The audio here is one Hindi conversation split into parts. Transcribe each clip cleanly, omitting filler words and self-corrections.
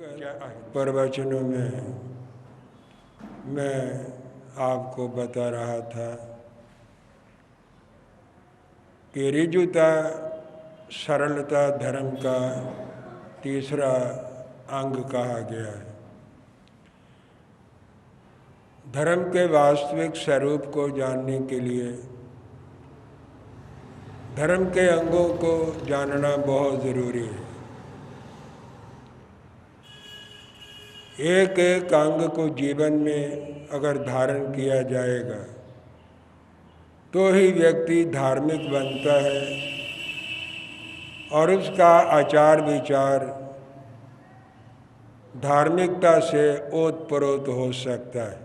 प्रवचनों में मैं आपको बता रहा था कि ऋजुता सरलता धर्म का तीसरा अंग कहा गया है। धर्म के वास्तविक स्वरूप को जानने के लिए धर्म के अंगों को जानना बहुत ज़रूरी है। एक एक अंग को जीवन में अगर धारण किया जाएगा तो ही व्यक्ति धार्मिक बनता है और उसका आचार विचार धार्मिकता से ओतप्रोत हो सकता है।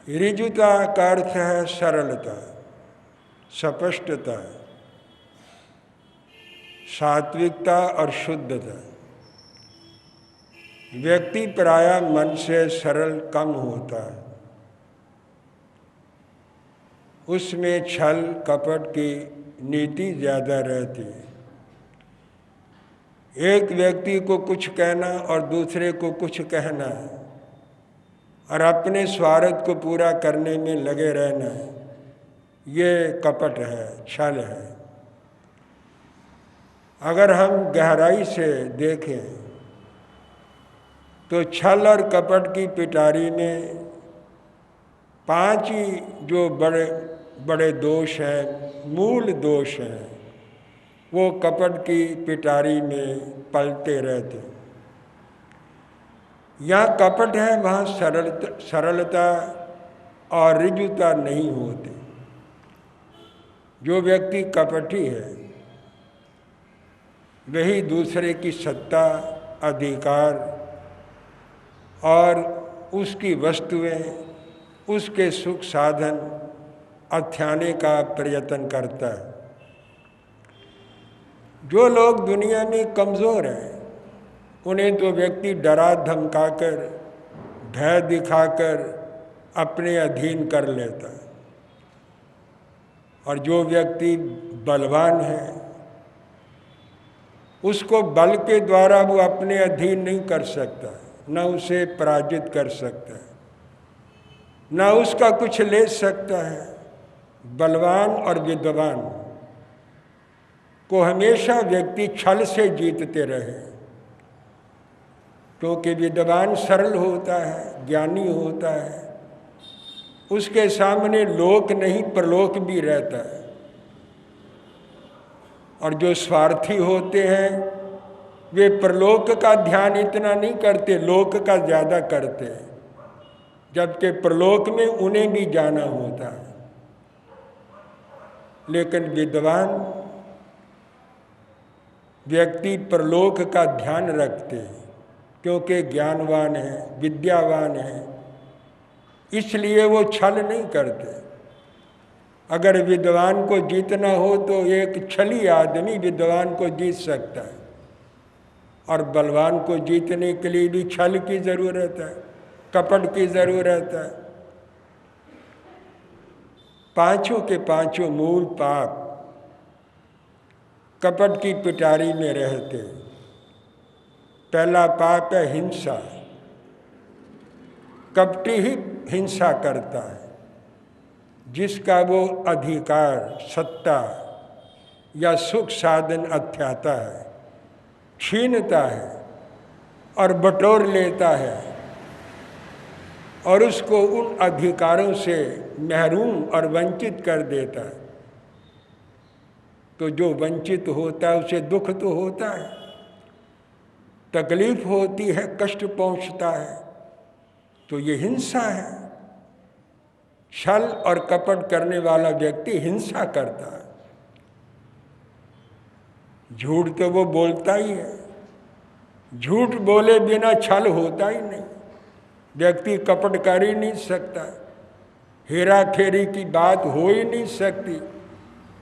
ऋजुता का अर्थ है सरलता, स्पष्टता, सात्विकता और शुद्धता। व्यक्ति प्रायः मन से सरल कम होता है, उसमें छल कपट की नीति ज़्यादा रहती है। एक व्यक्ति को कुछ कहना और दूसरे को कुछ कहना है और अपने स्वार्थ को पूरा करने में लगे रहना है, ये कपट है, छल है। अगर हम गहराई से देखें तो छल और कपट की पिटारी में 5 ही जो बड़े बड़े दोष हैं, मूल दोष हैं, वो कपट की पिटारी में पलते रहते। यहाँ कपट है, वहाँ सरलता और ऋजुता नहीं होती। जो व्यक्ति कपटी है वही दूसरे की सत्ता, अधिकार और उसकी वस्तुएं, उसके सुख साधन अथ्याने का प्रयत्न करता है। जो लोग दुनिया में कमज़ोर हैं उन्हें तो व्यक्ति डरा धमकाकर, भय दिखाकर अपने अधीन कर लेता है, और जो व्यक्ति बलवान है उसको बल के द्वारा वो अपने अधीन नहीं कर सकता, न उसे पराजित कर सकता है, न उसका कुछ ले सकता है। बलवान और विद्वान को हमेशा व्यक्ति छल से जीतते रहे, क्योंकि विद्वान सरल होता है, ज्ञानी होता है, उसके सामने लोक नहीं परलोक भी रहता है। और जो स्वार्थी होते हैं वे परलोक का ध्यान इतना नहीं करते, लोक का ज़्यादा करते हैं, जबकि परलोक में उन्हें भी जाना होता है। लेकिन विद्वान व्यक्ति परलोक का ध्यान रखते हैं, क्योंकि ज्ञानवान है, विद्यावान है, इसलिए वो छल नहीं करते। अगर विद्वान को जीतना हो तो एक छली आदमी विद्वान को जीत सकता है, और बलवान को जीतने के लिए भी छल की ज़रूरत है, कपट की ज़रूरत है। पांचों के पांचों मूल पाप कपट की पिटारी में रहते। पहला पाप है हिंसा। कपटी ही हिंसा करता है, जिसका वो अधिकार, सत्ता या सुख साधन अथ्याता है, छीनता है और बटोर लेता है और उसको उन अधिकारों से महरूम और वंचित कर देता है। तो जो वंचित होता है उसे दुख तो होता है, तकलीफ होती है, कष्ट पहुंचता है, तो ये हिंसा है। छल और कपट करने वाला व्यक्ति हिंसा करता है। झूठ तो वो बोलता ही है, झूठ बोले बिना छल होता ही नहीं। व्यक्ति कपट कर ही नहीं सकता, हेरा फेरी की बात हो ही नहीं सकती।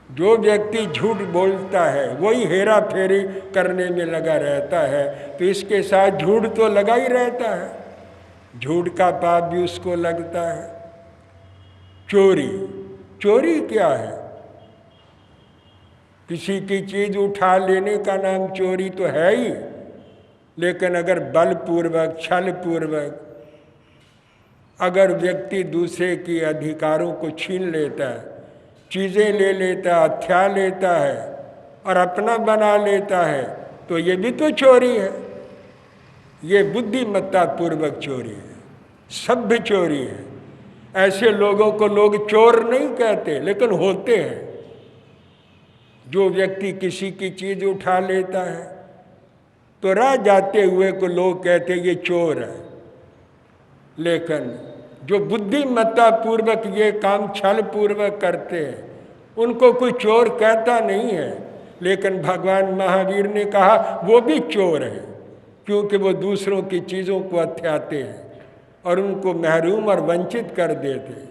जो व्यक्ति झूठ बोलता है वही हेरा फेरी करने में लगा रहता है, तो इसके साथ झूठ तो लगा ही रहता है, झूठ का पाप भी उसको लगता है। चोरी, चोरी क्या है? किसी की चीज़ उठा लेने का नाम चोरी तो है ही, लेकिन अगर बलपूर्वक, छलपूर्वक अगर व्यक्ति दूसरे के अधिकारों को छीन लेता है, चीज़ें ले लेता है, हथिया लेता है और अपना बना लेता है, तो ये भी तो चोरी है। ये बुद्धिमत्ता पूर्वक चोरी है, सभ्य चोरी है। ऐसे लोगों को लोग चोर नहीं कहते, लेकिन होते हैं। जो व्यक्ति किसी की चीज़ उठा लेता है तो राह जाते हुए को लोग कहते ये चोर है, लेकिन जो बुद्धिमत्ता पूर्वक ये काम छल पूर्वक करते हैं उनको कोई चोर कहता नहीं है। लेकिन भगवान महावीर ने कहा वो भी चोर है, क्योंकि वो दूसरों की चीज़ों को हथियाते हैं और उनको महरूम और वंचित कर देते हैं।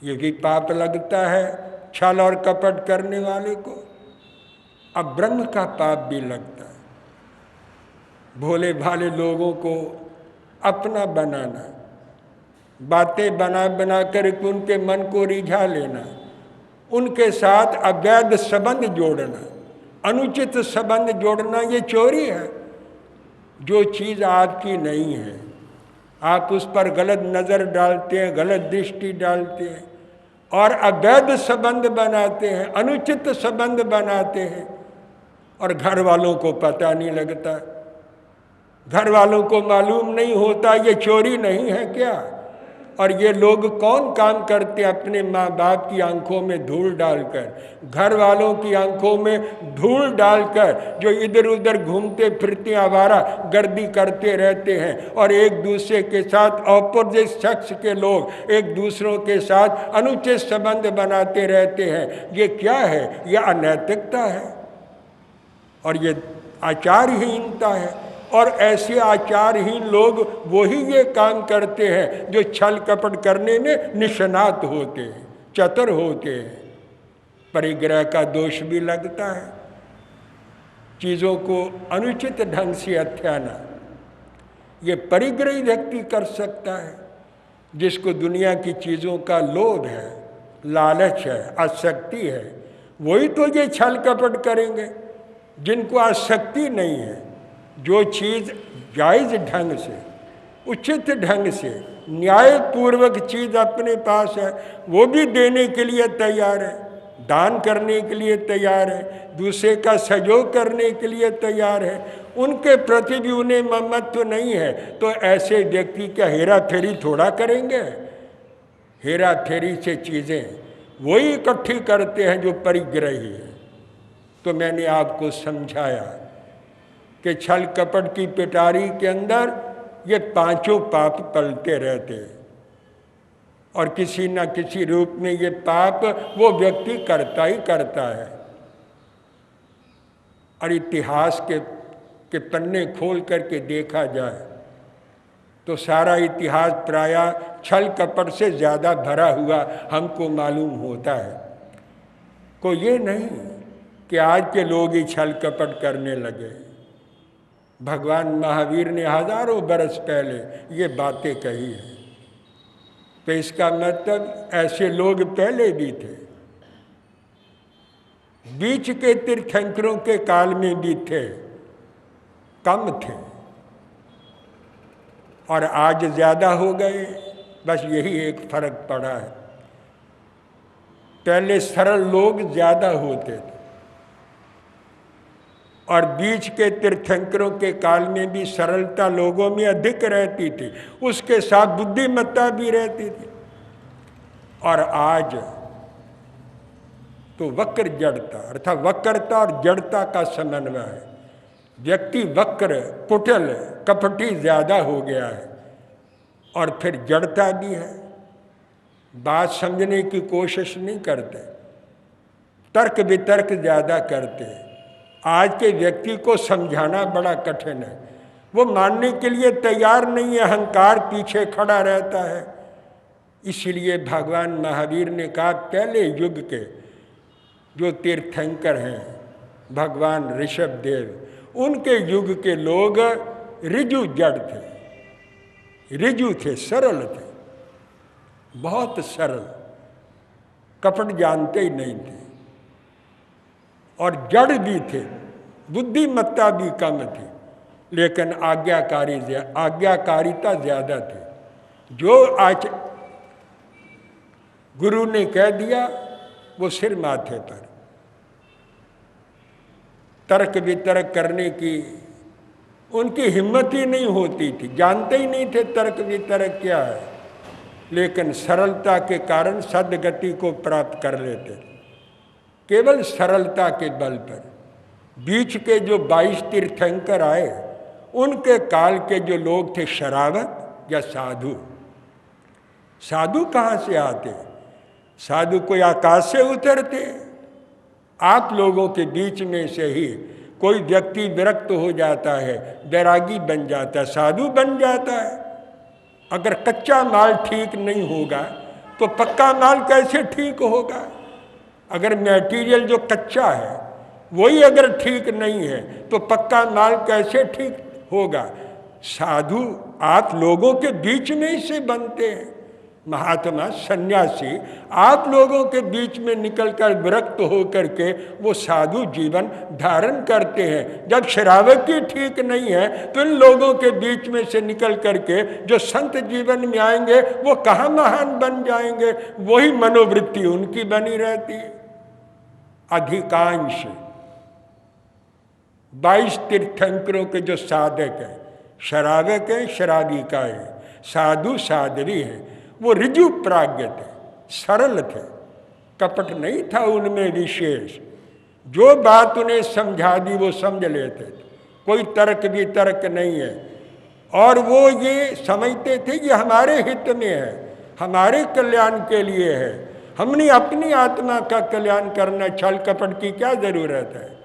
ये भी पाप लगता है छल और कपट करने वाले को। अब ब्रह्म का पाप भी लगता है। भोले भाले लोगों को अपना बनाना, बातें बना बना कर उनके मन को रिझा लेना, उनके साथ अवैध संबंध जोड़ना, अनुचित संबंध जोड़ना, ये चोरी है। जो चीज़ आपकी नहीं है आप उस पर गलत नज़र डालते हैं, गलत दृष्टि डालते हैं और अवैध संबंध बनाते हैं, अनुचित संबंध बनाते हैं और घर वालों को पता नहीं लगता, घर वालों को मालूम नहीं होता ये चोरी नहीं है क्या। और ये लोग कौन काम करते हैं अपने माँ बाप की आंखों में धूल डालकर, घर वालों की आंखों में धूल डालकर, जो इधर उधर घूमते फिरते आवारा गर्दी करते रहते हैं और एक दूसरे के साथ ऑपोजिट सेक्स के लोग एक दूसरों के साथ अनुचित संबंध बनाते रहते हैं। ये क्या है? यह अनैतिकता है और ये आचारहीनता है। और ऐसे आचारहीन लोग वही ये काम करते हैं जो छल कपट करने में निष्णात होते हैं, चतुर होते हैं। परिग्रह का दोष भी लगता है, चीज़ों को अनुचित ढंग से हथियाना। ये परिग्रही व्यक्ति कर सकता है जिसको दुनिया की चीज़ों का लोभ है, लालच है, आसक्ति है। वही तो ये छल कपट करेंगे। जिनको आसक्ति नहीं है, जो चीज़ जायज़ ढंग से, उचित ढंग से, न्यायपूर्वक चीज़ अपने पास है, वो भी देने के लिए तैयार है, दान करने के लिए तैयार है, दूसरे का सहयोग करने के लिए तैयार है, उनके प्रति भी उन्हें ममत्व नहीं है, तो ऐसे व्यक्ति क्या हेरा फेरी थोड़ा करेंगे? हेरा फेरी से चीज़ें वही इकट्ठी करते हैं जो परिग्रही है। तो मैंने आपको समझाया कि छल कपट की पिटारी के अंदर ये पांचों पाप पलते रहते हैं और किसी न किसी रूप में ये पाप वो व्यक्ति करता ही करता है। और इतिहास के पन्ने खोल करके देखा जाए तो सारा इतिहास प्रायः छल कपट से ज़्यादा भरा हुआ हमको मालूम होता है। कोई ये नहीं कि आज के लोग ही छल कपट करने लगे। भगवान महावीर ने हजारों बरस पहले ये बातें कही है। तो इसका मतलब ऐसे लोग पहले भी थे, बीच के तीर्थंकरों के काल में भी थे, कम थे और आज ज़्यादा हो गए। बस यही एक फर्क पड़ा है। पहले सरल लोग ज़्यादा होते थे और बीच के तीर्थंकरों के काल में भी सरलता लोगों में अधिक रहती थी, उसके साथ बुद्धिमत्ता भी रहती थी। और आज तो वक्र जड़ता अर्थात वक्रता और जड़ता का समन्वय है। व्यक्ति वक्र, कुटिल, कपटी ज़्यादा हो गया है और फिर जड़ता भी है। बात समझने की कोशिश नहीं करते, तर्क वितर्क ज़्यादा करते हैं। आज के व्यक्ति को समझाना बड़ा कठिन है, वो मानने के लिए तैयार नहीं है, अहंकार पीछे खड़ा रहता है। इसलिए भगवान महावीर ने कहा पहले युग के जो तीर्थंकर हैं, भगवान ऋषभदेव, उनके युग के लोग ऋजु जड़ थे, ऋजु थे, सरल थे, बहुत सरल, कपट जानते ही नहीं थे और जड़ भी थे, बुद्धिमत्ता भी कम थी। लेकिन आज्ञाकारिता ज़्यादा थी। जो आज गुरु ने कह दिया वो सिर माथे पर। तर्क वितर्क करने की उनकी हिम्मत ही नहीं होती थी, जानते ही नहीं थे तर्क वितर्क क्या है, लेकिन सरलता के कारण सद्गति को प्राप्त कर लेते थे, केवल सरलता के बल पर। बीच के जो 22 तीर्थंकर आए, उनके काल के जो लोग थे शरावत या साधु। साधु कहाँ से आते? साधु कोई आकाश से उतरते? आप लोगों के बीच में से ही कोई व्यक्ति विरक्त हो जाता है, बैरागी बन जाता है, साधु बन जाता है। अगर कच्चा माल ठीक नहीं होगा तो पक्का माल कैसे ठीक होगा? अगर मटेरियल जो कच्चा है वही अगर ठीक नहीं है तो पक्का माल कैसे ठीक होगा? साधु आप लोगों के बीच में ही से बनते हैं। महात्मा सन्यासी आप लोगों के बीच में निकलकर विरक्त होकर के वो साधु जीवन धारण करते हैं। जब शरावती ठीक नहीं है तो इन लोगों के बीच में से निकल करके जो संत जीवन में आएंगे वो कहाँ महान बन जाएंगे? वही मनोवृत्ति उनकी बनी रहती है। अधिकांश 22 तीर्थंकरों के जो साधक हैं, शरावक हैं, शराबिका हैं, साधु साध्वी हैं, वो ऋजु प्राज्ञ थे, सरल थे, कपट नहीं था उनमें विशेष। जो बात उन्हें समझा दी वो समझ लेते थे, कोई तर्क वितर्क नहीं है। और वो ये समझते थे कि हमारे हित में है, हमारे कल्याण के लिए है, हमने अपनी आत्मा का कल्याण करना, छल कपट की क्या जरूरत है?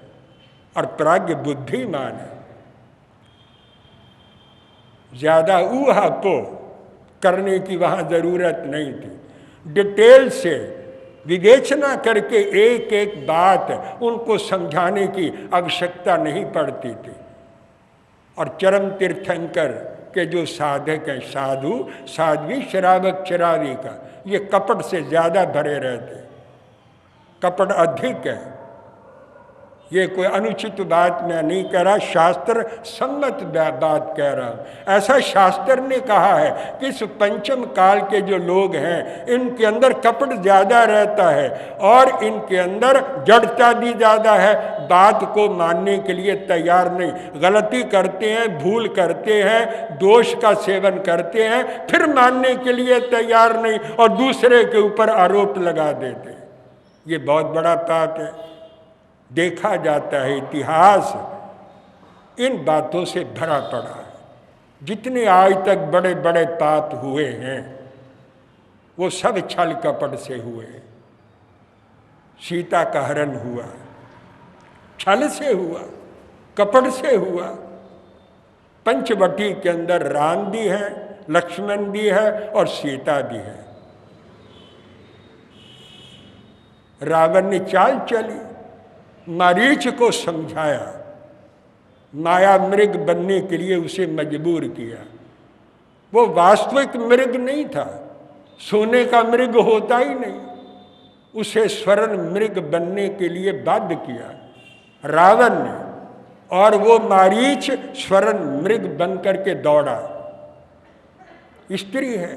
और प्राज्ञ बुद्धिमान है, ज्यादा ऊहापोह करने की वहाँ जरूरत नहीं थी। डिटेल से विवेचना करके एक एक बात उनको समझाने की आवश्यकता नहीं पड़ती थी। और चरम तीर्थंकर के जो साधक हैं, साधु साध्वी शरावक शराबिका, ये कपट से ज़्यादा भरे रहते, कपट अधिक है। ये कोई अनुचित बात मैं नहीं कह रहा, शास्त्र सम्मत बात कह रहा हूँ। ऐसा शास्त्र ने कहा है कि इस पंचम काल के जो लोग हैं इनके अंदर कपट ज़्यादा रहता है और इनके अंदर जड़ता भी ज़्यादा है, बात को मानने के लिए तैयार नहीं, गलती करते हैं, भूल करते हैं, दोष का सेवन करते हैं, फिर मानने के लिए तैयार नहीं और दूसरे के ऊपर आरोप लगा देते हैं। ये बहुत बड़ा पाप है। देखा जाता है इतिहास इन बातों से भरा पड़ा है। जितने आज तक बड़े बड़े पाप हुए हैं वो सब छल कपट से हुए। सीता का हरण हुआ, छल से हुआ, कपट से हुआ। पंचवटी के अंदर राम भी है, लक्ष्मण भी है और सीता भी है। रावण ने चाल चली, मारीच को समझाया, माया मृग बनने के लिए उसे मजबूर किया। वो वास्तविक मृग नहीं था, सोने का मृग होता ही नहीं, उसे स्वर्ण मृग बनने के लिए बाध्य किया रावण ने, और वो मारीच स्वर्ण मृग बन करके दौड़ा। स्त्री है,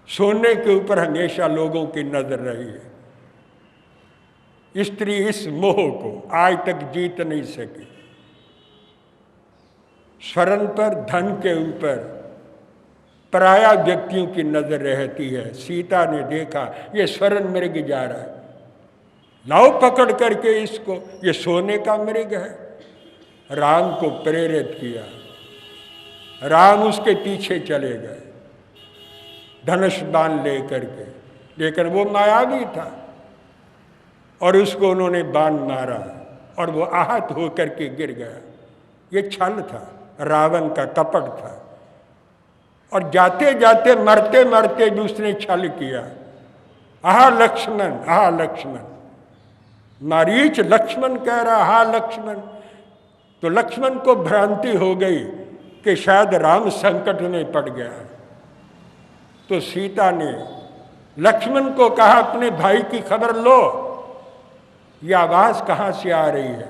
सोने के ऊपर हमेशा लोगों की नजर रही है। स्त्री इस मोह को आज तक जीत नहीं सकी। स्वर्ण पर, धन के ऊपर पराया व्यक्तियों की नजर रहती है। सीता ने देखा ये स्वर्ण मृग जा रहा है, लाओ पकड़ करके इसको, ये सोने का मृग है। राम को प्रेरित किया, राम उसके पीछे चले गए धनुष बाण लेकर के, लेकिन वो मायावी था और उसको उन्होंने बाण मारा और वो आहत होकर के गिर गया। ये छल था, रावण का कपट था। और जाते जाते मरते मरते भी उसने छल किया। आहा लक्ष्मण, आहा लक्ष्मण। मारीच लक्ष्मण कह रहा, आहा लक्ष्मण। तो लक्ष्मण को भ्रांति हो गई कि शायद राम संकट में पड़ गया। तो सीता ने लक्ष्मण को कहा अपने भाई की खबर लो, ये आवाज कहाँ से आ रही है?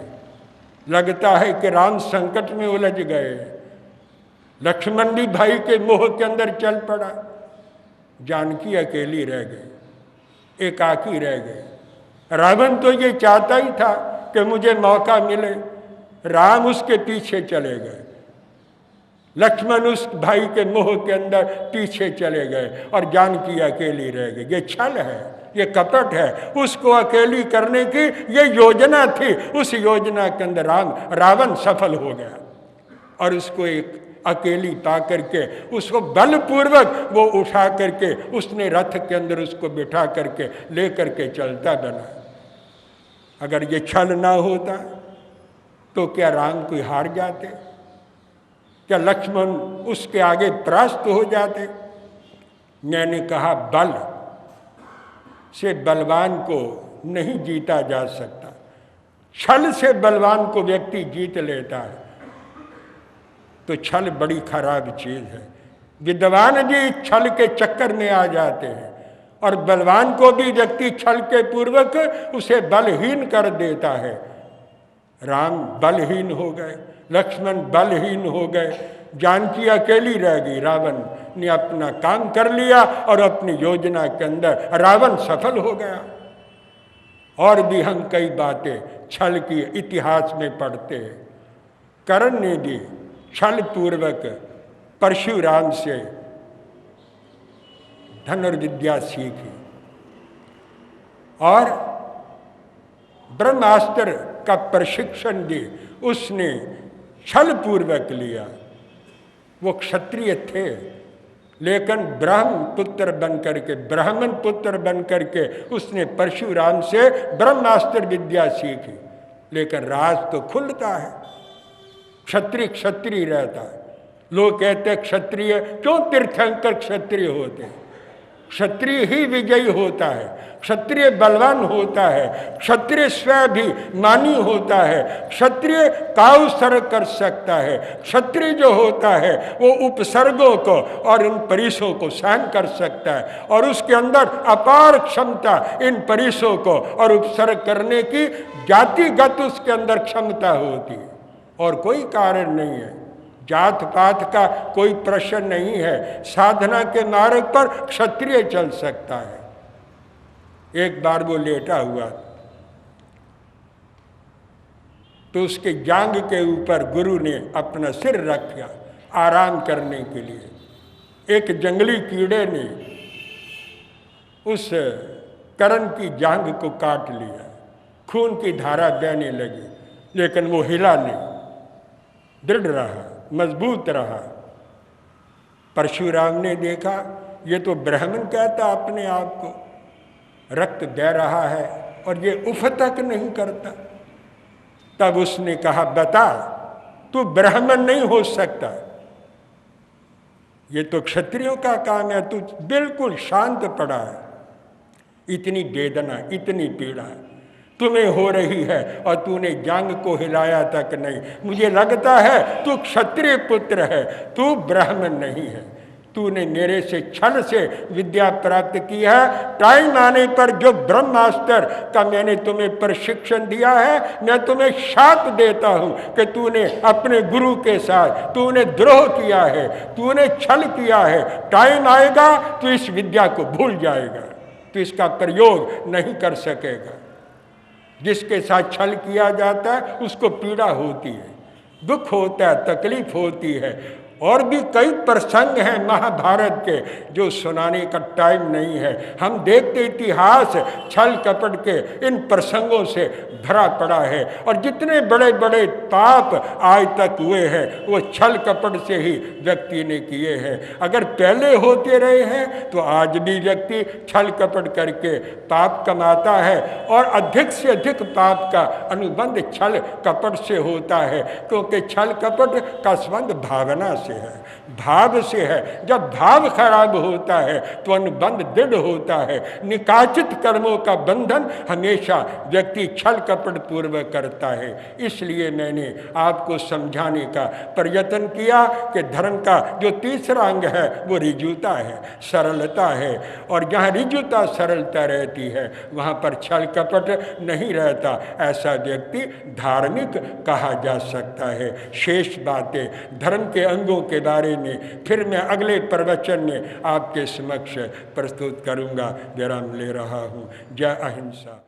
लगता है कि राम संकट में उलझ गए, लक्ष्मण भी भाई के मोह के अंदर चल पड़ा, जानकी अकेली रह गई, एकाकी रह गई। रावण तो ये चाहता ही था कि मुझे मौका मिले, राम उसके पीछे चले गए, लक्ष्मण उस भाई के मोह के अंदर पीछे चले गए और जानकी अकेली रह गई। ये छल है, ये कपट है, उसको अकेली करने की ये योजना थी। उस योजना के अंदर रावण सफल हो गया और उसको एक अकेली पा करके उसको बलपूर्वक वो उठा करके उसने रथ के अंदर उसको बिठा करके ले करके चलता बना। अगर ये छल ना होता तो क्या राम कोई हार जाते? क्या लक्ष्मण उसके आगे परास्त हो जाते? मैंने कहा बल से बलवान को नहीं जीता जा सकता, छल से बलवान को व्यक्ति जीत लेता है। तो छल बड़ी खराब चीज है। विद्वान जी छल के चक्कर में आ जाते हैं और बलवान को भी व्यक्ति छल के पूर्वक उसे बलहीन कर देता है। राम बलहीन हो गए, लक्ष्मण बलहीन हो गए, जानकी अकेली रह गई। रावण ने अपना काम कर लिया और अपनी योजना के अंदर रावण सफल हो गया। और भी हम कई बातें छल की इतिहास में पढ़ते हैं। कर्ण ने भी छल पूर्वक परशुराम से धनुर्विद्या सीखी और ब्रह्मास्त्र का प्रशिक्षण भी उसने छल पूर्वक लिया। वो क्षत्रिय थे लेकिन ब्राह्मण पुत्र बन करके उसने परशुराम से ब्रह्मास्त्र विद्या सीखी। लेकिन राज तो खुलता है, क्षत्रिय रहता है। लोग कहते हैं क्षत्रिय क्यों तीर्थंकर क्षत्रिय होते हैं? क्षत्रिय ही विजयी होता है, क्षत्रिय बलवान होता है, क्षत्रिय स्वयं भी मानी होता है, क्षत्रिय काउसर्ग कर सकता है। क्षत्रिय जो होता है वो उपसर्गों को और इन परिसों को सहन कर सकता है और उसके अंदर अपार क्षमता इन परिसों को और उपसर्ग करने की जातिगत उसके अंदर क्षमता होती है और कोई कारण नहीं है। जात पात का कोई प्रश्न नहीं है, साधना के मार्ग पर क्षत्रिय चल सकता है। एक बार वो लेटा हुआ तो उसके जांघ के ऊपर गुरु ने अपना सिर रखा आराम करने के लिए। एक जंगली कीड़े ने उस कर्ण की जांघ को काट लिया, खून की धारा बहने लगी, लेकिन वो हिला नहीं, दृढ़ रहा, मजबूत रहा। परशुराम ने देखा ये तो ब्राह्मण कहता अपने आप को, रक्त बह रहा है और ये उफ तक नहीं करता। तब उसने कहा बता, तू ब्राह्मण नहीं हो सकता, ये तो क्षत्रियों का काम है, तू बिल्कुल शांत पड़ा है। इतनी वेदना, इतनी पीड़ा तुम्हें हो रही है और तूने जांग को हिलाया तक नहीं। मुझे लगता है तू क्षत्रिय पुत्र है, तू ब्राह्मण नहीं है। तूने मेरे से छल से विद्या प्राप्त की है। टाइम आने पर जो ब्रह्मास्त्र का मैंने तुम्हें प्रशिक्षण दिया है, मैं तुम्हें शाप देता हूं कि तूने अपने गुरु के साथ तूने द्रोह किया है, तूने छल किया है। टाइम आएगा तो इस विद्या को भूल जाएगा, तो इसका प्रयोग नहीं कर सकेगा। जिसके साथ छल किया जाता है उसको पीड़ा होती है, दुख होता है, तकलीफ होती है। और भी कई प्रसंग हैं महाभारत के जो सुनाने का टाइम नहीं है। हम देखते इतिहास छल कपट के इन प्रसंगों से भरा पड़ा है और जितने बड़े बड़े पाप आज तक हुए हैं वो छल कपट से ही व्यक्ति ने किए हैं। अगर पहले होते रहे हैं तो आज भी व्यक्ति छल कपट करके पाप कमाता है और अधिक से अधिक पाप का अनुबंध छल कपट से होता है, क्योंकि छल कपट का संबंध भावना से से है, भाव से है। जब भाव खराब होता है तो अनुबंध दृढ़ होता है। निकाचित कर्मों का बंधन हमेशा व्यक्ति छल कपट पूर्वक करता है। इसलिए मैंने आपको समझाने का प्रयत्न किया कि धर्म का जो तीसरा अंग है वो ऋजुता है, सरलता है। और जहाँ ऋजुता सरलता रहती है वहाँ पर छल कपट नहीं रहता। ऐसा व्यक्ति धार्मिक कहा जा सकता है। शेष बातें धर्म के अंगों के बारे में फिर मैं अगले प्रवचन में आपके समक्ष प्रस्तुत करूंगा। विराम ले रहा हूँ। जय अहिंसा।